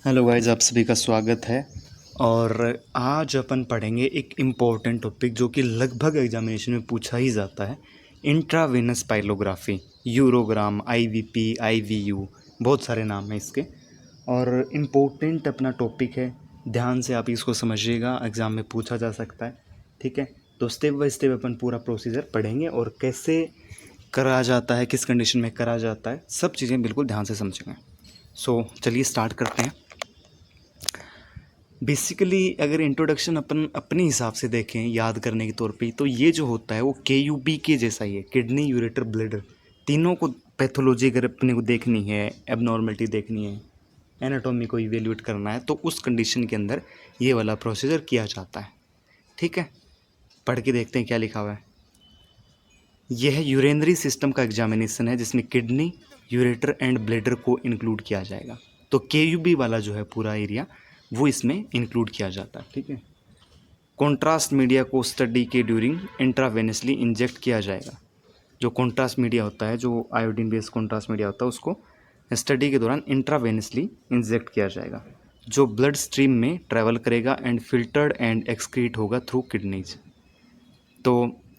Hello guys, आप सभी का स्वागत है। और आज अपन पढ़ेंगे एक इम्पोर्टेंट टॉपिक जो कि लगभग एग्जामिनेशन में पूछा ही जाता है, इंट्रावेनस पाइलोग्राफी, यूरोग्राम, आईवीपी, आईवीयू, बहुत सारे नाम हैं इसके। और इम्पोर्टेंट अपना टॉपिक है, ध्यान से आप इसको समझिएगा, एग्ज़ाम में पूछा जा सकता है। ठीक है, तो स्टेप बाय स्टेप अपन पूरा प्रोसीजर पढ़ेंगे और कैसे करा जाता है, किस कंडीशन में करा जाता है, सब चीज़ें बिल्कुल ध्यान से समझेंगे। सो चलिए स्टार्ट करते हैं। बेसिकली अगर इंट्रोडक्शन अपन अपने हिसाब से देखें याद करने के तौर पे, तो ये जो होता है वो KUB के जैसा ही है, किडनी, यूरेटर, ब्लैडर। तीनों को पैथोलॉजी अगर अपने को देखनी है, एबनॉर्मलिटी देखनी है, एनाटॉमी को इवेल्यूएट करना है, तो उस कंडीशन के अंदर ये वाला प्रोसीजर किया जाता है। ठीक है, पढ़ के देखते हैं क्या लिखा हुआ है। यह यूरेनरी सिस्टम का एग्जामिनेशन है जिसमें किडनी, यूरेटर एंड ब्लैडर को इंक्लूड किया जाएगा। तो KUB वाला जो है पूरा एरिया वो इसमें इंक्लूड किया जाता है। ठीक है, कॉन्ट्रास्ट मीडिया को स्टडी के ड्यूरिंग इंट्रावेनसली इंजेक्ट किया जाएगा। जो कॉन्ट्रास्ट मीडिया होता है, जो आयोडीन बेस्ड कॉन्ट्रास्ट मीडिया होता है, उसको स्टडी के दौरान इंट्रावेनसली इंजेक्ट किया जाएगा, जो ब्लड स्ट्रीम में ट्रैवल करेगा एंड फिल्टर्ड एंड एक्सक्रीट होगा थ्रू किडनीज। तो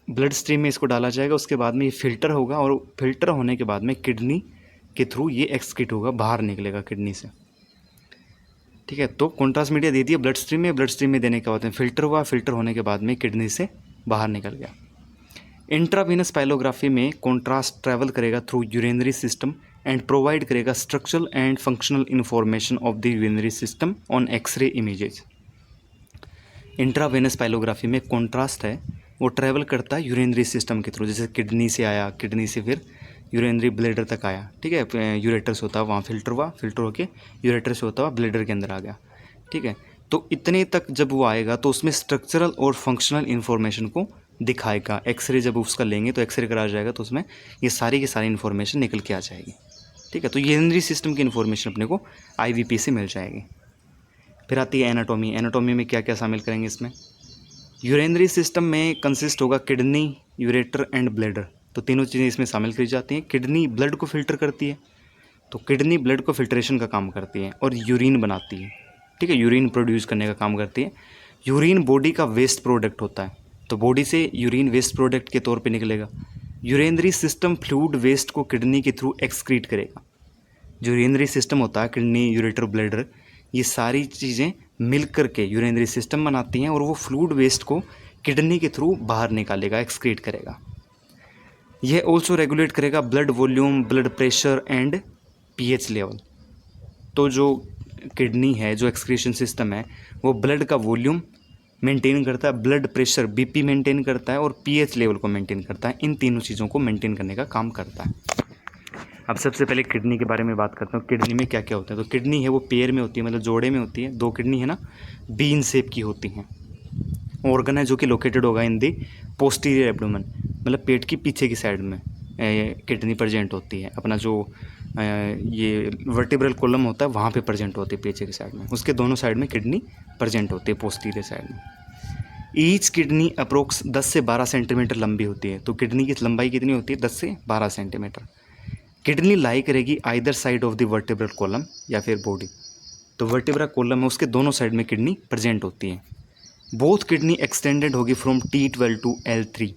ब्लड स्ट्रीम में इसको डाला जाएगा, उसके बाद में ये फिल्टर होगा और फिल्टर होने के बाद में किडनी के थ्रू ये एक्सक्रीट होगा, बाहर निकलेगा किडनी से। ठीक है, तो कॉन्ट्रास्ट मीडिया दे दिया ब्लड स्ट्रीम में देने के बाद में फिल्टर हुआ, फिल्टर होने के बाद में किडनी से बाहर निकल गया। इंट्रावेनस पाइलोग्राफी में कॉन्ट्रास्ट ट्रैवल करेगा through urinary system and provide करेगा structural and functional information of the urinary system on x ray images. Intravenous pyelography में कॉन्ट्रास्ट है वो ट्रैवल करता है यूरिनरी सिस्टम के थ्रू, जैसे किडनी से आया, किडनी से फिर यूरिनरी ब्लैडर तक आया। ठीक है, यूरेटर से होता है वहाँ फिल्टर हुआ, फिल्टर होके यूरेटर से होता हुआ ब्लैडर के अंदर आ गया। ठीक है, तो इतने तक जब वो आएगा तो उसमें स्ट्रक्चरल और फंक्शनल इन्फॉर्मेशन को दिखाएगा। एक्सरे जब उसका लेंगे तो एक्सरे कराया जाएगा तो उसमें ये सारी की सारी इन्फॉर्मेशन निकल के आ जाएगी। ठीक है, तो यूरिनरी सिस्टम की इन्फॉर्मेशन अपने को IVP से मिल जाएगी। फिर आती है एनाटॉमी। एनाटॉमी में क्या क्या शामिल करेंगे इसमें? यूरिनरी सिस्टम में कंसिस्ट होगा किडनी, यूरेटर एंड ब्लैडर। तो तीनों चीज़ें इसमें शामिल करी जाती हैं। किडनी ब्लड को फिल्टर करती है, तो किडनी ब्लड को फिल्ट्रेशन का काम करती है और यूरिन बनाती है। ठीक है, यूरिन प्रोड्यूस करने का काम करती है। यूरिन बॉडी का वेस्ट प्रोडक्ट होता है, तो बॉडी से यूरिन वेस्ट प्रोडक्ट के तौर पे निकलेगा। यूरिनरी सिस्टम फ्लूइड वेस्ट को किडनी के थ्रू एक्सक्रीट करेगा। जो यूरिनरी सिस्टम होता है, किडनी, यूरेटर, ब्लैडर, ये सारी चीज़ें मिल कर के यूरिनरी सिस्टम बनाती हैं और वो फ्लूइड वेस्ट को किडनी के थ्रू बाहर निकालेगा, एक्सक्रीट करेगा। यह ऑल्सो रेगुलेट करेगा blood volume, blood pressure and pH level. तो जो किडनी है, जो एक्सक्रीशन सिस्टम है, वो ब्लड का वॉल्यूम मेंटेन करता है, ब्लड प्रेशर BP मेंटेन करता है और pH लेवल को मेंटेन करता है। इन तीनों चीज़ों को मेंटेन करने का काम करता है। अब सबसे पहले किडनी के बारे में बात करता हूँ। किडनी में क्या क्या होता है? तो किडनी है वो पेयर में होती है, मतलब जोड़े में होती है। दो किडनी है ना, बीन शेप की होती हैं। ऑर्गन है जो कि लोकेटेड होगा इन दी पोस्टीरियर एब्डोमेन, मतलब पेट की पीछे की साइड में किडनी प्रेजेंट होती है। अपना जो ये वर्टिब्रल कॉलम होता है वहाँ पे प्रेजेंट होती है पीछे की साइड में, उसके दोनों साइड में किडनी प्रेजेंट होती है पोस्टीरियर साइड में। ईच किडनी अप्रोक्स 10 से 12 सेंटीमीटर लंबी होती है। तो किडनी की लंबाई कितनी होती है? 10 से 12 सेंटीमीटर। किडनी लाई करेगी either side of the vertebral column या फिर बॉडी। तो वर्टिब्रल कॉलम है उसके दोनों साइड में किडनी प्रेजेंट होती है। बोथ किडनी एक्सटेंडेड होगी फ्रॉम T12 टू L3,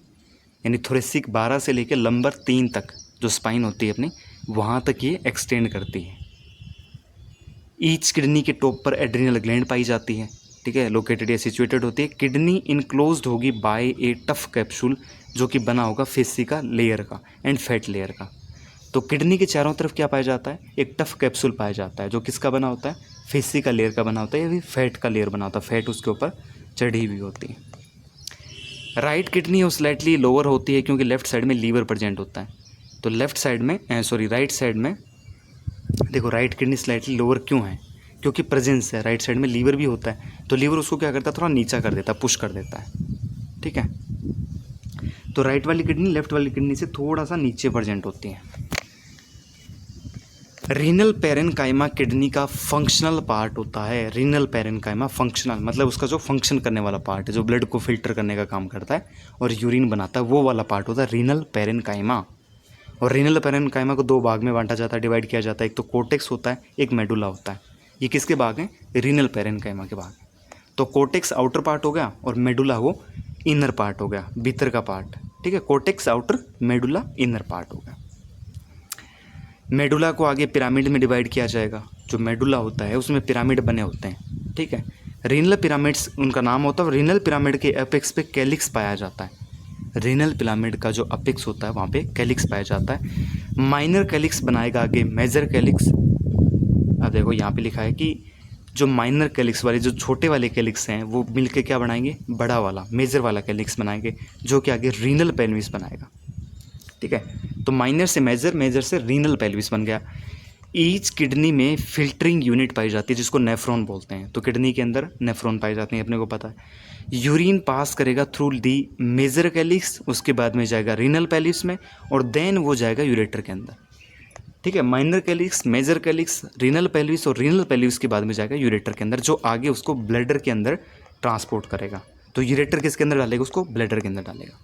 यानी थोरेसिक 12 से लेकर लंबर 3 तक जो स्पाइन होती है अपनी, वहाँ तक ये एक्सटेंड करती है। ईच किडनी के टॉप पर एड्रिनल ग्लैंड पाई जाती है। ठीक है, लोकेटेड या सिचुएटेड होती है। किडनी इनक्लोज्ड होगी बाय ए टफ कैप्सूल, जो कि बना होगा फेसिका लेयर का एंड फैट लेयर का। तो किडनी के चारों तरफ क्या पाया जाता है? एक टफ कैप्सूल पाया जाता है, जो किसका बना होता है? फेसिका लेयर का बना होता है या फिर फैट का लेयर बना होता है, फैट उसके ऊपर चढ़ी हुई होती है। राइट किडनी स्लाइटली लोअर होती है क्योंकि लेफ्ट साइड में लीवर प्रेजेंट होता है। तो राइट साइड में देखो, राइट किडनी स्लाइटली लोअर क्यों है? क्योंकि प्रेजेंस है, राइट साइड में लीवर भी होता है, तो लीवर उसको क्या करता है? थोड़ा नीचा कर देता है, पुश कर देता है। ठीक है, तो राइट वाली किडनी लेफ्ट वाली किडनी से थोड़ा सा नीचे प्रेजेंट होती है। रीनल पेरेनकाइमा किडनी का फंक्शनल पार्ट होता है। रीनल पेरेनकाइमा फंक्शनल मतलब उसका जो फंक्शन करने वाला पार्ट है, जो ब्लड को फिल्टर करने का काम करता है और यूरिन बनाता है, वो वाला पार्ट होता है रीनल पेरेनकाइमा। और रीनल पेरेनकाइमा को दो भाग में बांटा जाता है, डिवाइड किया जाता है। एक तो कोर्टेक्स होता है, एक मेडुला होता है। ये किसके भाग हैं? रीनल पैरेन्काइमा के भाग। तो कोर्टेक्स आउटर पार्ट हो गया और मेडुला वो इनर पार्ट हो गया, भीतर का पार्ट। ठीक है, cortex outer, medulla inner part हो गया। मेडुला को आगे पिरामिड में डिवाइड किया जाएगा। जो मेडुला होता है उसमें पिरामिड बने होते हैं। ठीक है, रीनल पिरामिड्स उनका नाम होता है। रीनल पिरामिड के एपेक्स पे कैलिक्स पाया जाता है। रीनल पिरामिड का जो अपेक्स होता है वहाँ पे कैलिक्स पाया जाता है। माइनर कैलिक्स बनाएगा आगे मेजर कैलिक्स। अब देखो यहाँ पे लिखा है कि जो माइनर कैलिक्स वाले, जो छोटे वाले कैलिक्स हैं, वो मिलके क्या बनाएंगे? बड़ा वाला मेजर वाला कैलिक्स बनाएंगे, जो कि आगे रीनल पेल्विस बनाएगा। ठीक है, तो माइनर से मेजर, मेजर से रीनल पेल्विस बन गया। ईच किडनी में फिल्टरिंग यूनिट पाई जाती है जिसको नेफ्रॉन बोलते हैं। तो किडनी के अंदर नेफ्रॉन पाए जाते हैं, अपने को पता है। यूरिन पास करेगा थ्रू दी मेजर कैलिक्स, उसके बाद में जाएगा रीनल पेल्विस में, और देन वो जाएगा यूरेटर के अंदर। ठीक है, minor calyx, major calyx, renal pelvis, और रीनल पेल्विस के बाद में जाएगा यूरेटर के अंदर, जो आगे उसको ब्लैडर के अंदर ट्रांसपोर्ट करेगा। तो यूरेटर किसके अंदर डालेगा? उसको ब्लैडर के अंदर डालेगा।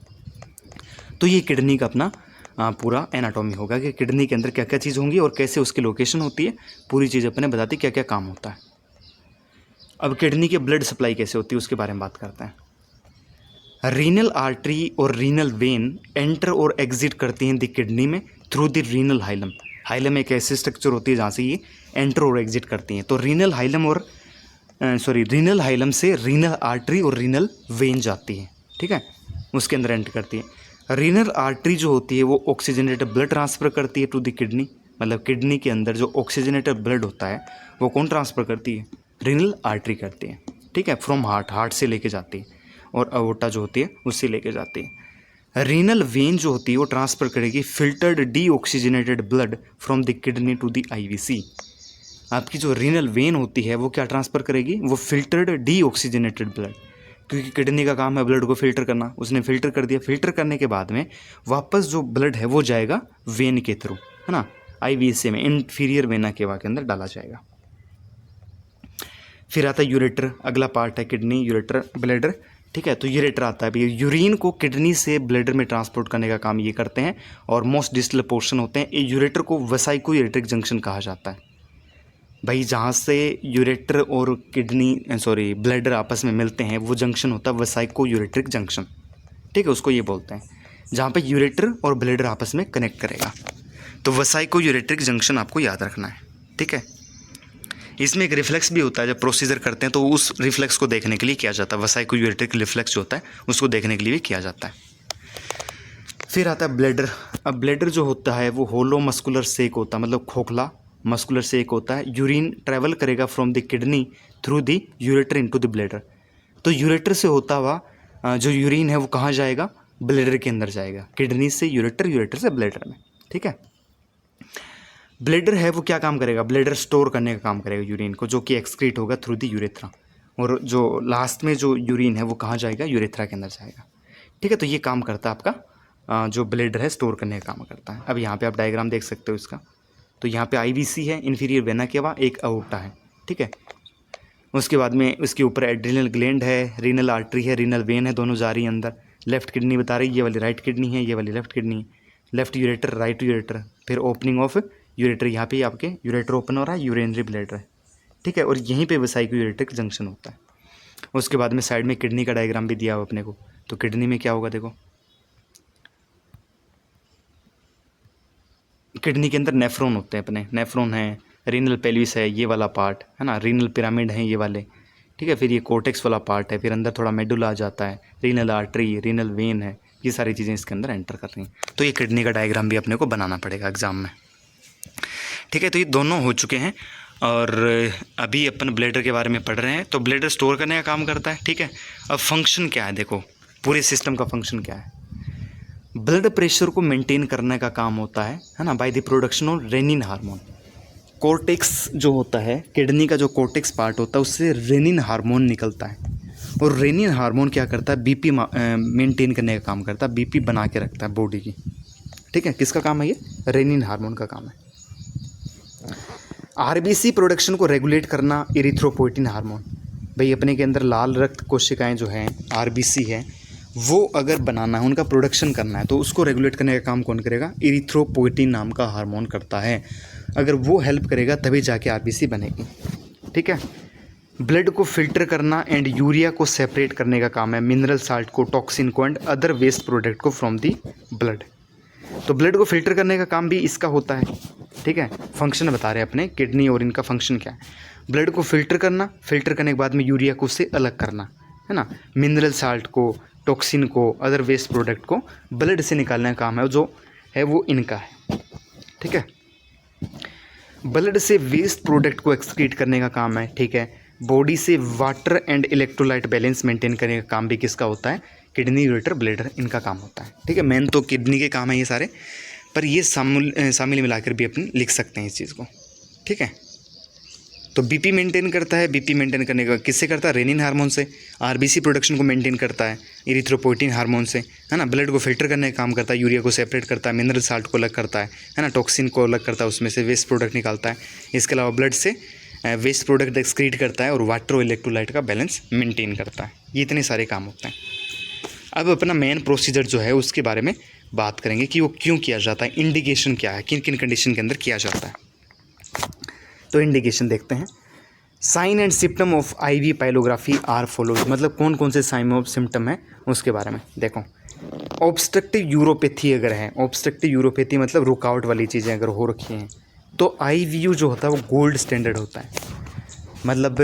तो ये किडनी का अपना पूरा एनाटॉमी होगा कि किडनी के अंदर क्या क्या चीज़ होंगी और कैसे उसकी लोकेशन होती है, पूरी चीज़ अपने बताती क्या क्या काम होता है। अब किडनी की ब्लड सप्लाई कैसे होती है उसके बारे में बात करते हैं। रीनल आर्टरी और रीनल वेन एंटर और एग्जिट करती हैं द किडनी में through the renal hilum. Hilum एक ऐसी स्ट्रक्चर होती है जहाँ से ये एंटर और एग्जिट करती हैं। तो रीनल हाइलम और रीनल हाइलम से रीनल आर्टरी और रीनल वेन जाती है। ठीक है, उसके अंदर एंटर करती है। रीनल आर्टरी जो होती है वो ऑक्सीजनेटेड ब्लड ट्रांसफ़र करती है टू द किडनी। मतलब किडनी के अंदर जो ऑक्सीजनेटेड ब्लड होता है वो कौन ट्रांसफ़र करती है? रीनल आर्टरी करती है। ठीक है, फ्रॉम हार्ट से लेके जाती है, और अवोटा जो होती है उससे लेके जाती है। रीनल वेन जो होती है वो ट्रांसफ़र करेगी filtered deoxygenated blood from the kidney to the IVC. आपकी जो रीनल वेन होती है वो क्या ट्रांसफ़र करेगी? वो फिल्टर्ड डीऑक्सीजनेटेड ब्लड, क्योंकि किडनी का काम है ब्लड को फिल्टर करना। उसने फिल्टर कर दिया, फिल्टर करने के बाद में वापस जो ब्लड है वो जाएगा वेन के थ्रू, है ना, आईवीसी में, इंफीरियर वेना केवा के अंदर डाला जाएगा। फिर आता है यूरेटर, अगला पार्ट है किडनी, यूरेटर, ब्लैडर। ठीक है, तो यूरेटर आता है। भैया यूरिन को किडनी से ब्लैडर में ट्रांसपोर्ट करने का काम ये करते हैं, और मोस्ट डिस्टल पोर्शन होते हैं। ये यूरेटर को वेसाइको यूरेट्रिक जंक्शन कहा जाता है। भाई जहाँ से यूरेटर और ब्लैडर आपस में मिलते हैं वो जंक्शन होता है वेसाइको यूरेट्रिक जंक्शन। ठीक है, उसको ये बोलते हैं जहाँ पे यूरेटर और ब्लैडर आपस में कनेक्ट करेगा। तो वेसाइको यूरेट्रिक जंक्शन आपको याद रखना है। ठीक है, इसमें एक रिफ्लेक्स भी होता है। जब प्रोसीजर करते हैं तो उस रिफ्लेक्स को देखने के लिए किया जाता है। वेसाइको यूरेट्रिक रिफ्लेक्स जो होता है उसको देखने के लिए भी किया जाता है। फिर आता है ब्लैडर। अब ब्लैडर जो होता है वो होलो मस्कुलर सेक होता है, मतलब खोखला मस्कुलर सेक होता है। यूरिन ट्रैवल करेगा from the kidney through the ureter into the bladder. तो यूरेटर से होता हुआ जो यूरिन है वो कहाँ जाएगा? ब्लैडर के अंदर जाएगा। किडनी से यूरेटर, यूरेटर से ब्लैडर में। ठीक है, ब्लैडर है वो क्या काम करेगा? ब्लैडर स्टोर करने का काम करेगा यूरिन को, जो कि एक्सक्रीट होगा थ्रू द यूरेथ्रा। और जो लास्ट में जो यूरिन है वो कहाँ जाएगा? यूरेथ्रा के अंदर जाएगा। ठीक है, तो ये काम करता है आपका जो ब्लैडर है स्टोर करने का काम करता है। अब यहाँ पे आप डायग्राम देख सकते हो इसका। तो यहाँ पे आईवीसी है, इन्फीरियर वेना केवा, एक अओर्टा है। ठीक है, उसके बाद में उसके ऊपर एड्रिनल ग्लैंड है, रीनल आर्टरी है, रीनल वेन है, दोनों जा रही है अंदर। लेफ्ट किडनी बता रही है, ये वाली राइट किडनी है, ये वाली लेफ्ट किडनी है। लेफ्ट यूरेटर, राइट यूरेटर, फिर ओपनिंग ऑफ यूरेटर। यहाँ पे आपके यूरेटर ओपन हो रहा है, यूरिनरी ब्लैडर है। ठीक है, और यहीं पे वेसाइको यूरेट्रिक जंक्शन होता है। उसके बाद में साइड में किडनी का डायग्राम भी दिया हुआ अपने को। तो किडनी में क्या होगा देखो, किडनी के अंदर नेफ्रॉन होते हैं अपने, नेफ्रॉन है, रीनल पेल्विस है, ये वाला पार्ट है ना, रीनल पिरामिड है ये वाले। ठीक है, फिर ये कोर्टेक्स वाला पार्ट है, फिर अंदर थोड़ा मेडुला आ जाता है, रीनल आर्टरी, रीनल वेन है, ये सारी चीज़ें इसके अंदर एंटर कर रही हैं। तो ये किडनी का डायग्राम भी अपने को बनाना पड़ेगा एग्जाम में। ठीक है, तो ये दोनों हो चुके हैं, और अभी अपन ब्लैडर के बारे में पढ़ रहे हैं। तो ब्लैडर स्टोर करने का काम करता है। ठीक है, अब फंक्शन क्या है देखो, पूरे सिस्टम का फंक्शन क्या है? ब्लड प्रेशर को मेंटेन करने का काम होता है ना, by the production of renin hormone. Cortex जो होता है, किडनी का जो कोर्टेक्स पार्ट होता है उससे रेनिन हार्मोन निकलता है, और रेनिन हार्मोन क्या करता है? बीपी मेंटेन करने का काम करता है, बीपी बना के रखता है बॉडी की। ठीक है, किसका काम है ये? रेनिन हार्मोन का काम है। आरबीसी प्रोडक्शन को रेगुलेट करना इरिथ्रोपोइटिन हार्मोन। भाई अपने के अंदर लाल रक्त कोशिकाएं जो हैं, आरबीसी है, वो अगर बनाना है, उनका प्रोडक्शन करना है, तो उसको रेगुलेट करने का काम कौन करेगा? इरिथ्रोपोइटिन नाम का हार्मोन करता है। अगर वो हेल्प करेगा तभी जाके आरबीसी बनेगी। ठीक है। ब्लड को फिल्टर करना एंड यूरिया को सेपरेट करने का काम है, मिनरल साल्ट को, टॉक्सिन को एंड अदर वेस्ट प्रोडक्ट को फ्रॉम दी ब्लड। तो ब्लड को फिल्टर करने का काम भी इसका होता है, ठीक है। फंक्शन बता रहे हैं अपने किडनी और इनका फंक्शन क्या है। ब्लड को फिल्टर करना, फिल्टर करने के बाद में यूरिया को उससे अलग करना, है ना। मिनरल साल्ट को, टॉक्सिन को, अदर वेस्ट प्रोडक्ट को ब्लड से निकालने का काम है जो है वो इनका है, ठीक है। ब्लड से वेस्ट प्रोडक्ट को एक्सक्रीट करने का काम है, ठीक है। बॉडी से water and electrolyte balance maintain करने का काम भी किसका होता है, किडनी, यूरेटर, ब्लैडर, इनका काम होता है, ठीक है। मेन तो किडनी के काम है ये सारे, पर ये शामिल मिलाकर भी अपन लिख सकते हैं इस चीज़ को, ठीक है। तो बीपी मेंटेन करता है, बीपी मेंटेन करने का किससे करता है, रेनिन हार्मोन से। आरबीसी प्रोडक्शन को मेंटेन करता है इरिथ्रोपोइटिन हार्मोन से, है ना। ब्लड को फिल्टर करने का काम करता है, यूरिया को सेपरेट करता है, मिनरल साल्ट को अलग करता है ना, टॉक्सिन को अलग करता है, उसमें से वेस्ट प्रोडक्ट निकालता है। इसके अलावा ब्लड से वेस्ट प्रोडक्ट एक्सक्रीट करता है और वाटर और इलेक्ट्रोलाइट का बैलेंस मेंटेन करता है। ये इतने सारे काम होते हैं। अब अपना मेन प्रोसीजर जो है उसके बारे में बात करेंगे कि वो क्यों किया जाता है, इंडिकेशन क्या है, किन किन कंडीशन के अंदर किया जाता है। तो इंडिकेशन देखते हैं। Sign and symptom of IV pyelography are following, मतलब कौन कौन से साइन ऑफ सिम्टम है उसके बारे में देखो। ऑब्स्ट्रक्टिव यूरोपैथी अगर है, ऑब्स्ट्रक्टिव यूरोपैथी मतलब रुकावट वाली चीज़ें अगर हो रखी हैं, तो आईवीयू जो होता है वो गोल्ड स्टैंडर्ड होता है। मतलब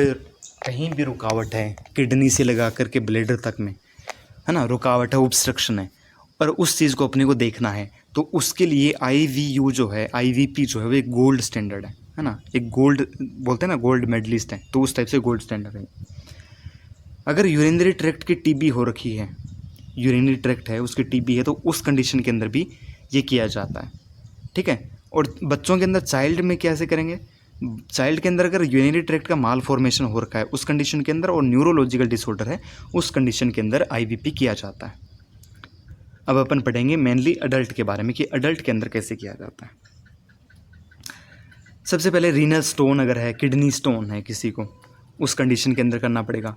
कहीं भी रुकावट है, किडनी से लगा करके ब्लैडर तक में, है ना, रुकावट है, ऑब्स्ट्रक्शन है, और उस चीज़ को अपने को देखना है, तो उसके लिए आईवीयू जो है, आईवीपी जो है वो एक गोल्ड स्टैंडर्ड है ना। एक गोल्ड बोलते हैं ना, गोल्ड मेडलिस्ट है, तो उस टाइप से गोल्ड स्टैंडर्ड है। अगर यूरिनरी ट्रैक्ट की टीबी हो रखी है, यूरिनरी ट्रैक्ट है उसकी टीबी है, तो उस कंडीशन के अंदर भी ये किया जाता है, ठीक है। और बच्चों के अंदर, चाइल्ड में कैसे करेंगे, चाइल्ड के अंदर अगर यूरिनरी ट्रैक्ट का माल फॉर्मेशन हो रखा है उस कंडीशन के अंदर, और न्यूरोलॉजिकल डिसऑर्डर है उस कंडीशन के अंदर आईवीपी किया जाता है। अब अपन पढ़ेंगे मेनली अडल्ट के बारे में कि अडल्ट के अंदर कैसे किया जाता है। सबसे पहले रीनल स्टोन अगर है, किडनी स्टोन है किसी को, उस कंडीशन के अंदर करना पड़ेगा।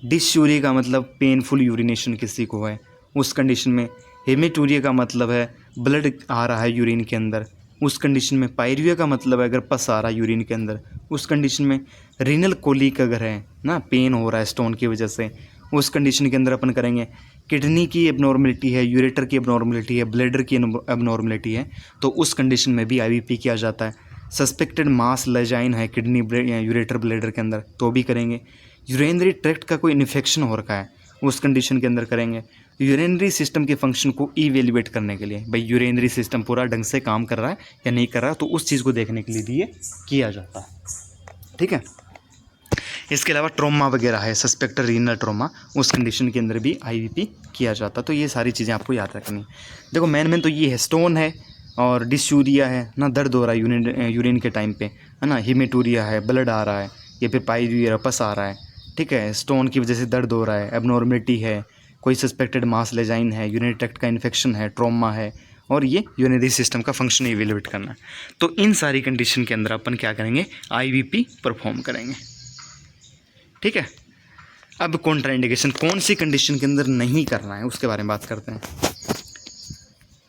डिस्यूरिया का मतलब पेनफुल यूरिनेशन किसी को है, उस कंडीशन में। हेमेटूरिया का मतलब है ब्लड आ रहा है यूरिन के अंदर, उस कंडीशन में। पायरिया का मतलब है अगर पस आ रहा है यूरिन के अंदर, उस कंडीशन में। रीनल कोलिक अगर है ना, पेन हो रहा है स्टोन की वजह से, उस कंडीशन के अंदर अपन करेंगे। किडनी की एबनॉर्मलिटी है, यूरेटर की एबनॉर्मलिटी है, ब्लैडर की एबनॉर्मलिटी है, तो उस कंडीशन में भी आईवीपी किया जाता है। सस्पेक्टेड मास लेजाइन है किडनी यूरेटर ब्लैडर के अंदर, तो भी करेंगे। यूरिनरी ट्रैक्ट का कोई इन्फेक्शन हो रखा है उस कंडीशन के अंदर करेंगे। यूरिनरी सिस्टम के फंक्शन को इवेल्युएट करने के लिए, भाई यूरिनरी सिस्टम पूरा ढंग से काम कर रहा है या नहीं कर रहा, तो उस चीज़ को देखने के लिए भी ये किया जाता है, ठीक है। इसके अलावा ट्रॉमा वगैरह है, सस्पेक्टेड रीनल ट्रॉमा, उस कंडीशन के अंदर भी आईवीपी किया जाता है। तो ये सारी चीज़ें आपको याद रखनी है। देखो मेन तो ये है, स्टोन है और डिस्यूरिया है ना, दर्द हो रहा है यूरिन के टाइम पे, है ना। हेमेटूरिया है, ब्लड आ रहा है, या फिर पायरिया पस आ रहा है, ठीक है। स्टोन की वजह से दर्द हो रहा है, एबनॉर्मलिटी है, कोई सस्पेक्टेड मास लेजाइन है, यूरिनरी ट्रैक्ट का इन्फेक्शन है, ट्रॉमा है, और ये यूरिनरी सिस्टम का फंक्शन इवेल्युएट करना है। तो इन सारी कंडीशन के अंदर अपन क्या करेंगे, आईवीपी परफॉर्म करेंगे, ठीक है। अब कॉन्ट्राइंडिकेशन, कौन सी कंडीशन के अंदर नहीं करना है उसके बारे में बात करते हैं।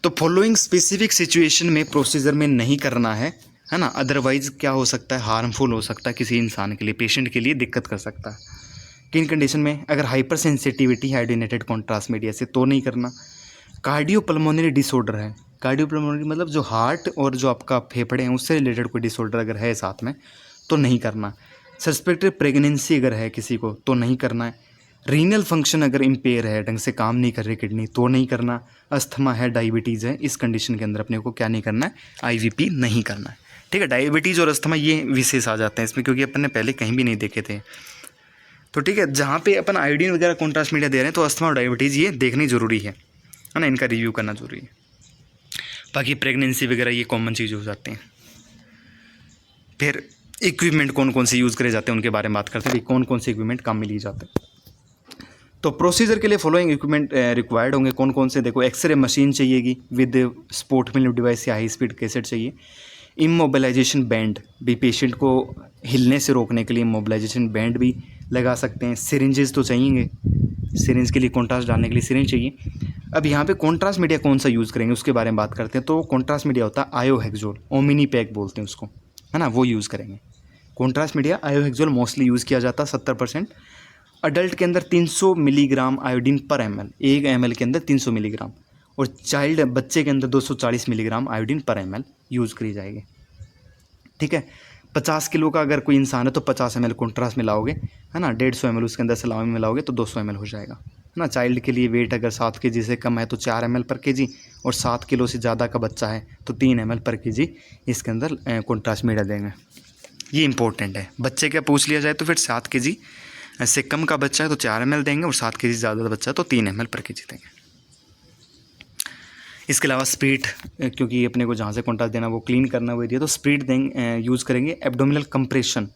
तो फॉलोइंग स्पेसिफिक सिचुएशन में प्रोसीजर में नहीं करना है ना, अदरवाइज क्या हो सकता है, हार्मफुल हो सकता है किसी इंसान के लिए, पेशेंट के लिए दिक्कत कर सकता है। किन कंडीशन में, अगर हाइपर सेंसिटिविटी हाइड्रोनेटेड कॉन्ट्रास्ट मीडिया से, तो नहीं करना। कार्डियोपल्मोनरी डिसऑर्डर है, कार्डियोपल्मोनरी मतलब जो हार्ट और जो आपका फेफड़े हैं उससे रिलेटेड कोई डिसऑर्डर अगर है साथ में, तो नहीं करना। सस्पेक्टेड प्रेगनेंसी अगर है किसी को, तो नहीं करना है। रीनल फंक्शन अगर इम्पेयर है, ढंग से काम नहीं कर रही किडनी, तो नहीं करना। अस्थमा है, डायबिटीज़ है, इस कंडीशन के अंदर अपने को क्या नहीं करना है, आईवीपी नहीं करना है, ठीक है। डायबिटीज़ और अस्थमा ये विशेष आ जाते हैं इसमें, क्योंकि अपन ने पहले कहीं भी नहीं देखे थे, तो ठीक है। जहाँ पे अपन आयोडीन वगैरह कॉन्ट्रास्ट मीडिया दे रहे हैं, तो अस्थमा और डायबिटीज़ ये देखनी ज़रूरी है ना, इनका रिव्यू करना ज़रूरी है। बाकी प्रेगनेंसी वगैरह ये कॉमन चीज़ हो जाती हैं। फिर इक्विपमेंट कौन कौन से यूज़ करे जाते हैं उनके बारे में बात करते हैं, कौन कौन से इक्विपमेंट काम में लिए जाते हैं। तो प्रोसीजर के लिए फॉलोइंग इक्विपमेंट रिक्वायर्ड होंगे, कौन कौन से, देखो एक्सरे मशीन चाहिएगी विद स्पोर्ट फिल्म डिवाइस या हाई स्पीड कैसेट चाहिए। इमोबिलाइजेशन बैंड भी, पेशेंट को हिलने से रोकने के लिए इमोबिलाइजेशन बैंड भी लगा सकते हैं। सिरिंजेस तो चाहिए, सिरिंज के लिए कॉन्ट्रास्ट डालने के लिए सिरिंज चाहिए। अब यहाँ पे कॉन्ट्रास्ट मीडिया कौन सा यूज़ करेंगे उसके बारे में बात करते हैं। तो कॉन्ट्रास्ट मीडिया होता है आयोहेक्सोल, ओमिनी पैक बोलते हैं उसको, है ना, वो यूज़ करेंगे, कॉन्ट्रास्ट मीडिया आयोहेक्सोल मोस्टली यूज़ किया जाता है 70%। अडल्ट के अंदर 300 मिलीग्राम आयोडीन पर ml, 1 ml के अंदर 300 मिलीग्राम, और चाइल्ड बच्चे के अंदर 240 मिलीग्राम आयोडीन पर ml यूज़ करी जाएगी। ठीक है, 50 किलो का अगर कोई इंसान है तो 50 ml कॉन्ट्रास्ट मिलाओगे, है ना, 150 ml उसके अंदर सलामी मिलाओगे तो 200 ml हो जाएगा, है ना। चाइल्ड के लिए वेट अगर 7 kg से कम है तो 4 ml पर kg, और 7 किलो से ज़्यादा का बच्चा है तो 3 ml पर kg इसके अंदर कॉन्ट्रास्ट मीडिया देंगे। ये इंपॉर्टेंट है। बच्चे का पूछ लिया जाए तो फिर 7 kg से कम का बच्चा है तो 4 ml देंगे, और 7 kg से ज़्यादा बच्चा है तो 3 ml पर kg देंगे। इसके अलावा स्प्रिट, क्योंकि अपने को जहाँ से कॉन्ट्रास्ट देना वो क्लीन करना वो एरिया, तो स्प्रिट देंगे, यूज़ करेंगे। एब्डोमिनल कंप्रेशन,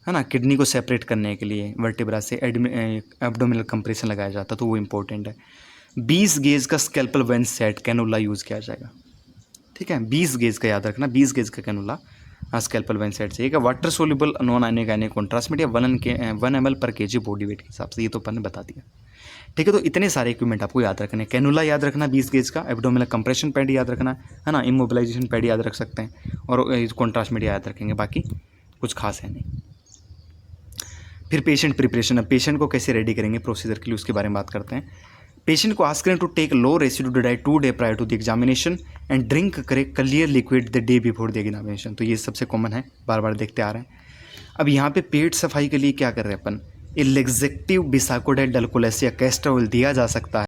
है ना, किडनी को सेपरेट करने के लिए वर्टिब्रा से एब्डोमिनल कंप्रेशन लगाया जाता है, तो वो इंपॉर्टेंट है। 20 गेज का scalpel when set cannula use किया जाएगा। ठीक है, 20 गेज का याद रखना, 20 गेज का कैनुला स्कैल्पल वेन सेट चाहिए। Water soluble non ionic contrast media 1 ml पर kg बॉडी वेट के हिसाब से, ये तो अपन ने बता दिया। ठीक है, तो इतने सारे इक्विपमेंट आपको याद रखने हैं। कैनुला याद रखना 20 गेज का, एब्डोमिनल कंप्रेशन पैड याद रखना, है ना, इमोबिलाइजेशन पैड याद रख सकते हैं, और कॉन्ट्रास्ट मीडिया याद रखेंगे, बाकी कुछ खास है नहीं। फिर पेशेंट प्रिपरेशन, अब पेशेंट को कैसे रेडी करेंगे प्रोसीजर के लिए, उसके बारे में बात करते हैं। पेशेंट को आस्क करें to take low residue diet 2 day prior to the examination and drink करे clear liquid the day before the examination. तो ये सबसे कॉमन है, बार बार देखते आ रहे हैं। अब यहाँ पे पेट सफाई के लिए क्या कर रहे हैं अपन, एल्जेक्टिव बिसाकोडाइल डल्कोलेस या कैस्टर ऑयल दिया जा सकता है।